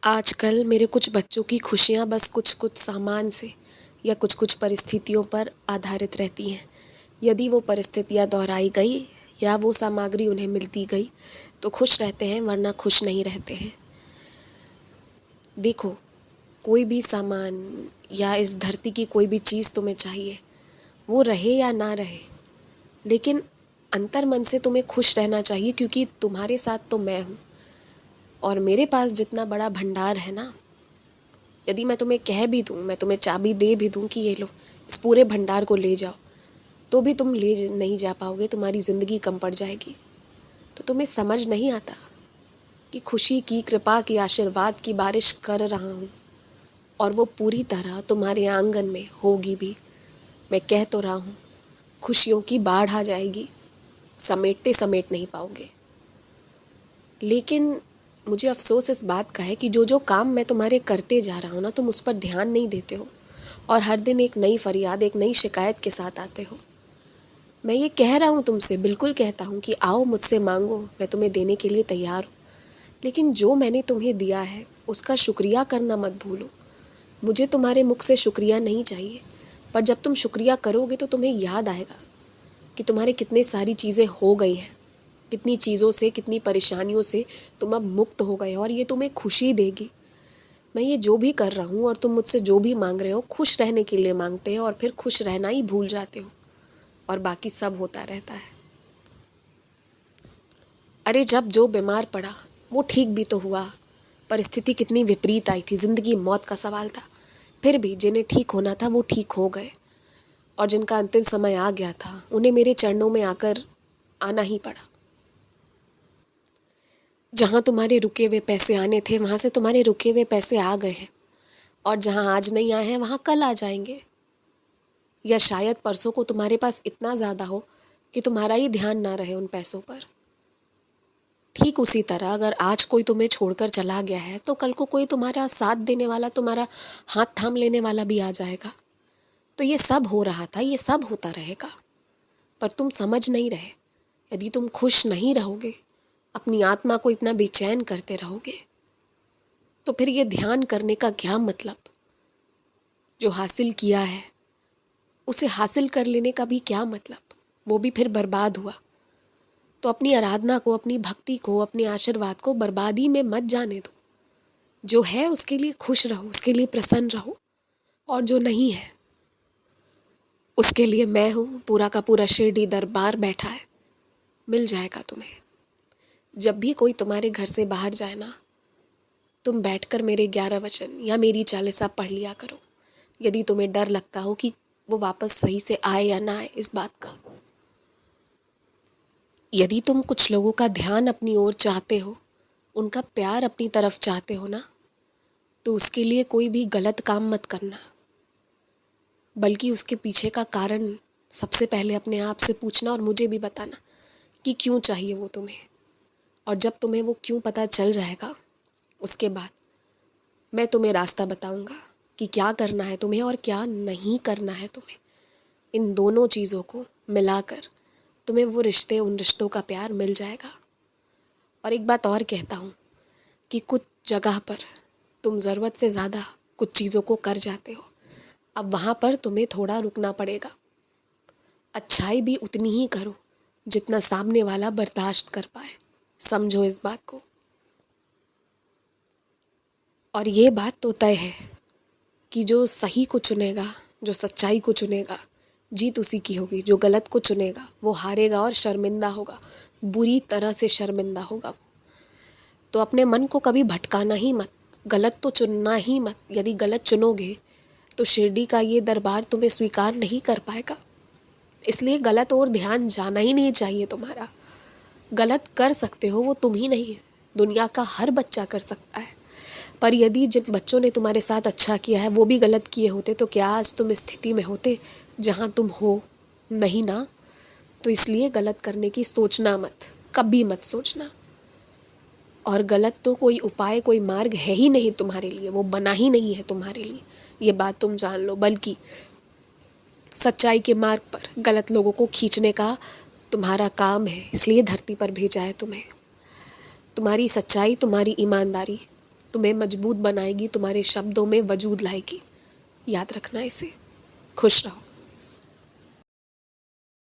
आजकल मेरे कुछ बच्चों की खुशियाँ बस कुछ कुछ सामान से या कुछ कुछ परिस्थितियों पर आधारित रहती हैं। यदि वो परिस्थितियाँ दोहराई गई या वो सामग्री उन्हें मिलती गई तो खुश रहते हैं, वरना खुश नहीं रहते हैं। देखो, कोई भी सामान या इस धरती की कोई भी चीज़ तुम्हें चाहिए, वो रहे या ना रहे, लेकिन अंतर मन से तुम्हें खुश रहना चाहिए, क्योंकि तुम्हारे साथ तो मैं हूँ। और मेरे पास जितना बड़ा भंडार है ना, यदि मैं तुम्हें कह भी दूँ, मैं तुम्हें चाबी दे भी दूँ कि ये लो, इस पूरे भंडार को ले जाओ, तो भी तुम नहीं जा पाओगे, तुम्हारी ज़िंदगी कम पड़ जाएगी। तो तुम्हें समझ नहीं आता कि खुशी की, कृपा की, आशीर्वाद की बारिश कर रहा हूँ, और वो पूरी तरह तुम्हारे आंगन में होगी भी। मैं कह तो रहा हूँ, खुशियों की बाढ़ आ जाएगी, समेटते समेट नहीं पाओगे। लेकिन मुझे अफसोस इस बात का है कि जो जो काम मैं तुम्हारे करते जा रहा हूँ ना, तुम उस पर ध्यान नहीं देते हो, और हर दिन एक नई फरियाद, एक नई शिकायत के साथ आते हो। मैं ये कह रहा हूँ तुमसे, बिल्कुल कहता हूँ कि आओ मुझसे मांगो, मैं तुम्हें देने के लिए तैयार हूँ। लेकिन जो मैंने तुम्हें दिया है उसका शुक्रिया करना मत भूलो। मुझे तुम्हारे मुख से शुक्रिया नहीं चाहिए, पर जब तुम शुक्रिया करोगे तो तुम्हें याद आएगा कि तुम्हारे कितने सारी चीज़ें हो गई हैं, कितनी चीज़ों से, कितनी परेशानियों से तुम अब मुक्त हो गए हो, और ये तुम्हें खुशी देगी। मैं ये जो भी कर रहा हूँ और तुम मुझसे जो भी मांग रहे हो, खुश रहने के लिए मांगते हो, और फिर खुश रहना ही भूल जाते हो, और बाकी सब होता रहता है। अरे जब जो बीमार पड़ा वो ठीक भी तो हुआ। परिस्थिति कितनी विपरीत आई थी, ज़िंदगी मौत का सवाल था, फिर भी जिन्हें ठीक होना था वो ठीक हो गए, और जिनका अंतिम समय आ गया था उन्हें मेरे चरणों में आकर आना ही पड़ा। जहाँ तुम्हारे रुके हुए पैसे आने थे, वहाँ से तुम्हारे रुके हुए पैसे आ गए हैं, और जहाँ आज नहीं आए हैं वहाँ कल आ जाएंगे, या शायद परसों को तुम्हारे पास इतना ज़्यादा हो कि तुम्हारा ही ध्यान ना रहे उन पैसों पर। ठीक उसी तरह अगर आज कोई तुम्हें छोड़कर चला गया है तो कल को कोई तुम्हारा साथ देने वाला, तुम्हारा हाथ थाम लेने वाला भी आ जाएगा। तो ये सब हो रहा था, ये सब होता रहेगा, पर तुम समझ नहीं रहे। यदि तुम खुश नहीं रहोगे, अपनी आत्मा को इतना बेचैन करते रहोगे, तो फिर ये ध्यान करने का क्या मतलब? जो हासिल किया है उसे हासिल कर लेने का भी क्या मतलब? वो भी फिर बर्बाद हुआ। तो अपनी आराधना को, अपनी भक्ति को, अपने आशीर्वाद को बर्बादी में मत जाने दो। जो है उसके लिए खुश रहो, उसके लिए प्रसन्न रहो, और जो नहीं है उसके लिए मैं हूँ। पूरा का पूरा शिरडी दरबार बैठा है, मिल जाएगा तुम्हें। जब भी कोई तुम्हारे घर से बाहर जाए ना, तुम बैठकर मेरे 11 वचन या मेरी 40 पढ़ लिया करो, यदि तुम्हें डर लगता हो कि वो वापस सही से आए या ना आए इस बात का। यदि तुम कुछ लोगों का ध्यान अपनी ओर चाहते हो, उनका प्यार अपनी तरफ चाहते हो ना, तो उसके लिए कोई भी गलत काम मत करना, बल्कि उसके पीछे का कारण सबसे पहले अपने आप से पूछना, और मुझे भी बताना कि क्यों चाहिए वो तुम्हें। और जब तुम्हें वो क्यों पता चल जाएगा, उसके बाद मैं तुम्हें रास्ता बताऊंगा कि क्या करना है तुम्हें और क्या नहीं करना है तुम्हें। इन दोनों चीज़ों को मिलाकर तुम्हें वो रिश्ते, उन रिश्तों का प्यार मिल जाएगा। और एक बात और कहता हूँ कि कुछ जगह पर तुम ज़रूरत से ज़्यादा कुछ चीज़ों को कर जाते हो, अब वहाँ पर तुम्हें थोड़ा रुकना पड़ेगा। अच्छाई भी उतनी ही करो जितना सामने वाला बर्दाश्त कर पाए, समझो इस बात को। और ये बात तो तय है कि जो सही को चुनेगा, जो सच्चाई को चुनेगा, जीत उसी की होगी। जो गलत को चुनेगा वो हारेगा और शर्मिंदा होगा, बुरी तरह से शर्मिंदा होगा वो। तो अपने मन को कभी भटकाना ही मत, गलत तो चुनना ही मत। यदि गलत चुनोगे तो शिरडी का ये दरबार तुम्हें स्वीकार नहीं कर पाएगा, इसलिए गलत और ध्यान जाना ही नहीं चाहिए तुम्हारा। गलत कर सकते हो वो तुम ही नहीं है, दुनिया का हर बच्चा कर सकता है। पर यदि जिन बच्चों ने तुम्हारे साथ अच्छा किया है वो भी गलत किए होते, तो क्या आज तुम इस स्थिति में होते जहाँ तुम हो? नहीं ना। तो इसलिए गलत करने की सोचना मत, कभी मत सोचना। और गलत तो कोई उपाय, कोई मार्ग है ही नहीं तुम्हारे लिए, वो बना ही नहीं है तुम्हारे लिए, ये बात तुम जान लो। बल्कि सच्चाई के मार्ग पर गलत लोगों को खींचने का तुम्हारा काम है, इसलिए धरती पर भेजा है तुम्हें। तुम्हारी सच्चाई, तुम्हारी ईमानदारी तुम्हें मजबूत बनाएगी, तुम्हारे शब्दों में वजूद लाएगी। याद रखना इसे। खुश रहो।